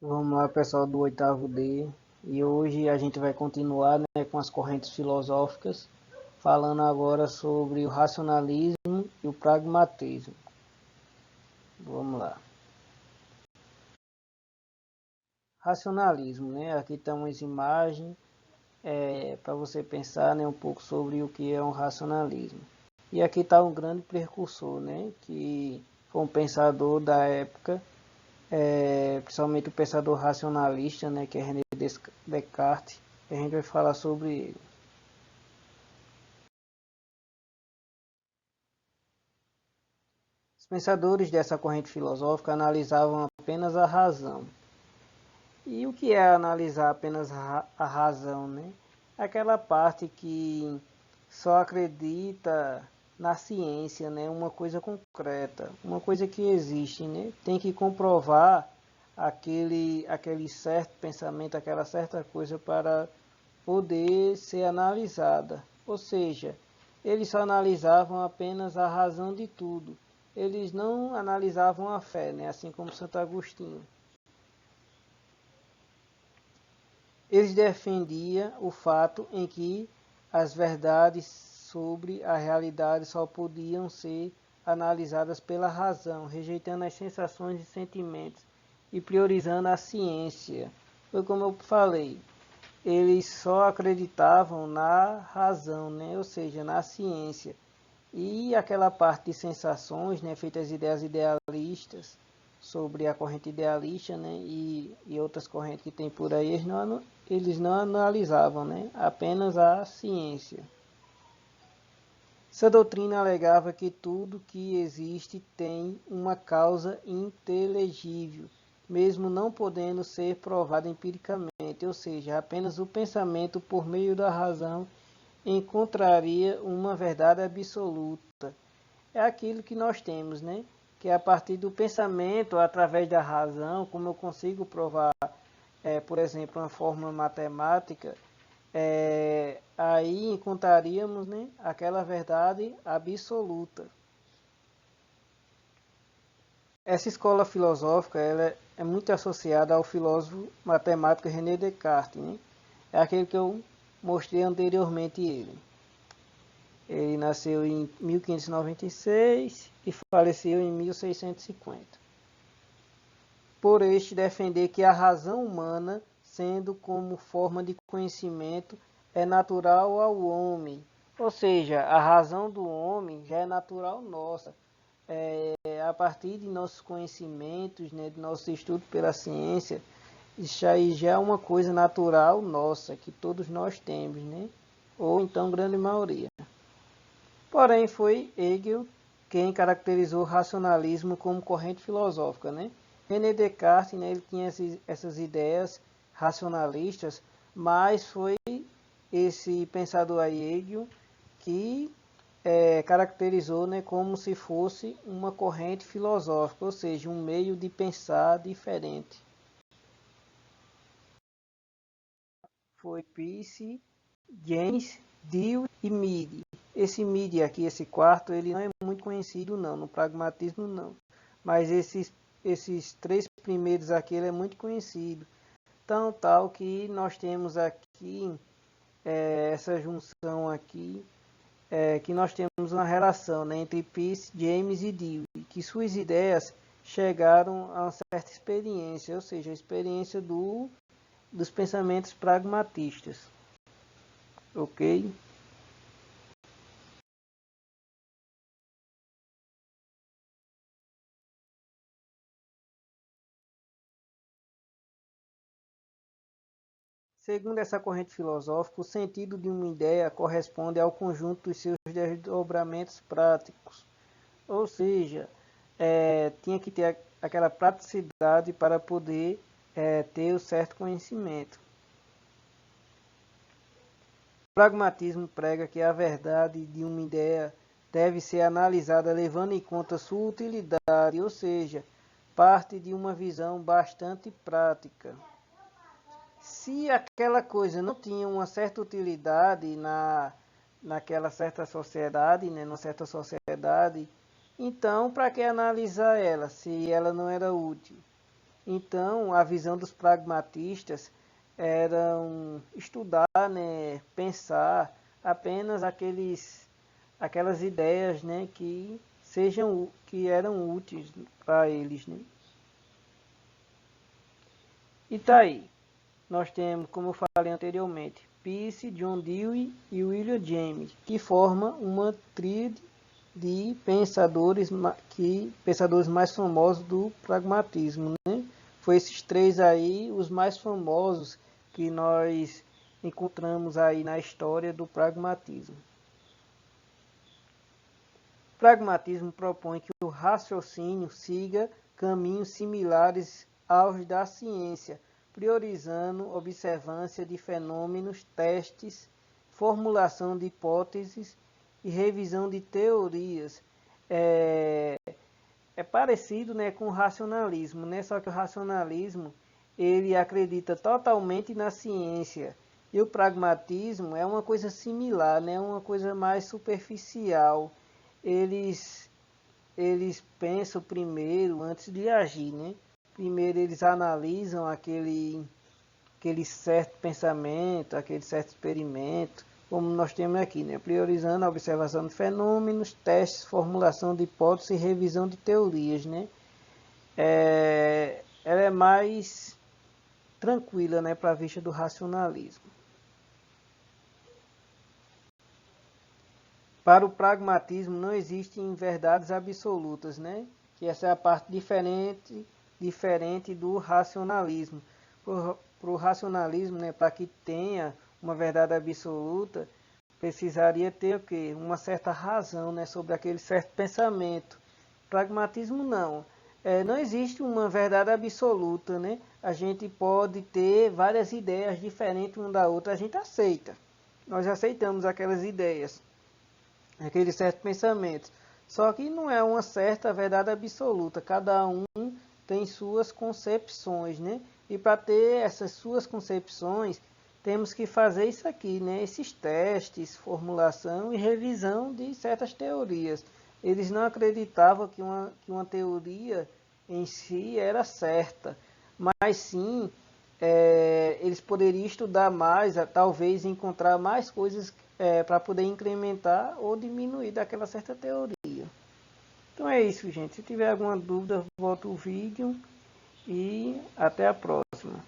Vamos lá, pessoal do oitavo D. E hoje a gente vai continuar, né, com as correntes filosóficas, falando agora sobre o racionalismo e o pragmatismo. Vamos lá. Racionalismo, né? Aqui estão as imagens para você pensar, né, um pouco sobre o que é um racionalismo. E aqui está um grande precursor, né, que foi um pensador da época, principalmente o pensador racionalista, né, que é René Descartes. E a gente vai falar sobre ele. Os pensadores dessa corrente filosófica analisavam apenas a razão. E o que é analisar apenas a razão, né? Aquela parte que só acredita na ciência, né? Uma coisa concreta, uma coisa que existe, né? Tem que comprovar aquele certo pensamento, aquela certa coisa para poder ser analisada. Ou seja, eles só analisavam apenas a razão de tudo. Eles não analisavam a fé, né? Assim como Santo Agostinho. Eles defendiam o fato em que as verdades sobre a realidade só podiam ser analisadas pela razão, rejeitando as sensações e sentimentos e priorizando a ciência. Foi como eu falei, eles só acreditavam na razão, né? Ou seja, na ciência. E aquela parte de sensações, né, feitas ideias idealistas sobre a corrente idealista, né, e outras correntes que tem por aí, eles não analisavam, né, apenas a ciência. Essa doutrina alegava que tudo que existe tem uma causa inteligível, mesmo não podendo ser provado empiricamente, ou seja, apenas o pensamento por meio da razão encontraria uma verdade absoluta. É aquilo que nós temos, né? Que é a partir do pensamento, através da razão, como eu consigo provar, por exemplo, uma fórmula matemática, aí encontraríamos, né, aquela verdade absoluta. Essa escola filosófica ela é muito associada ao filósofo matemático René Descartes, né? É aquele que eu mostrei anteriormente ele. Ele nasceu em 1596 e faleceu em 1650. Por este defender que a razão humana, sendo como forma de conhecimento, é natural ao homem. Ou seja, a razão do homem já é natural nossa. A partir de nossos conhecimentos, né, de nosso estudo pela ciência, isso aí já é uma coisa natural nossa, que todos nós temos, né? Ou então grande maioria. Porém, foi Hegel quem caracterizou o racionalismo como corrente filosófica, né? René Descartes, né, ele tinha essas ideias racionalistas, mas foi esse pensador aí, Hegel, que caracterizou, né, como se fosse uma corrente filosófica, ou seja, um meio de pensar diferente. Foi Peirce, James, Dewey e Meade. Esse Meade aqui, esse quarto, ele não é muito conhecido não, no pragmatismo não. Mas esses três primeiros aqui, ele é muito conhecido. Tão tal que nós temos aqui, essa junção aqui, que nós temos uma relação, né, entre Peirce, James e Dewey, que suas ideias chegaram a uma certa experiência, ou seja, a experiência dos pensamentos pragmatistas. Ok? Segundo essa corrente filosófica, o sentido de uma ideia corresponde ao conjunto dos seus desdobramentos práticos. Ou seja, tinha que ter aquela praticidade para poder ter o certo conhecimento. O pragmatismo prega que a verdade de uma ideia deve ser analisada levando em conta sua utilidade, ou seja, parte de uma visão bastante prática. Se aquela coisa não tinha uma certa utilidade naquela certa sociedade, né, numa certa sociedade, então para que analisar ela se ela não era útil? Então, a visão dos pragmatistas era estudar, né, pensar apenas aquelas ideias, né, que eram úteis para eles, né? E tá aí. Nós temos, como eu falei anteriormente, Peirce, John Dewey e William James, que forma uma tríade de pensadores mais famosos do pragmatismo, né? Foi esses três aí os mais famosos que nós encontramos aí na história do pragmatismo. O pragmatismo propõe que o raciocínio siga caminhos similares aos da ciência, priorizando observância de fenômenos, testes, formulação de hipóteses e revisão de teorias. É parecido, né, com o racionalismo, né? Só que o racionalismo ele acredita totalmente na ciência e o pragmatismo é uma coisa similar, né? Uma coisa mais superficial. Eles pensam primeiro antes de agir, né? Primeiro eles analisam aquele certo pensamento, aquele certo experimento, como nós temos aqui, né? Priorizando a observação de fenômenos, testes, formulação de hipóteses e revisão de teorias, né? Ela é mais tranquila, né, para a vista do racionalismo. Para o pragmatismo não existem verdades absolutas, né? Que essa é a parte diferente do racionalismo. Para o racionalismo, né, para que tenha uma verdade absoluta, precisaria ter o quê? Uma certa razão, né, sobre aquele certo pensamento. Pragmatismo não. Não existe uma verdade absoluta, né? A gente pode ter várias ideias diferentes uma da outra, a gente aceita. Nós aceitamos aquelas ideias, aqueles certos pensamentos. Só que não é uma certa verdade absoluta. Cada um tem suas concepções, né? E para ter essas suas concepções, temos que fazer isso aqui, né? Esses testes, formulação e revisão de certas teorias. Eles não acreditavam que uma teoria em si era certa, mas sim eles poderiam estudar mais, talvez encontrar mais coisas para poder incrementar ou diminuir daquela certa teoria. Então é isso, gente. Se tiver alguma dúvida, volta o vídeo e até a próxima.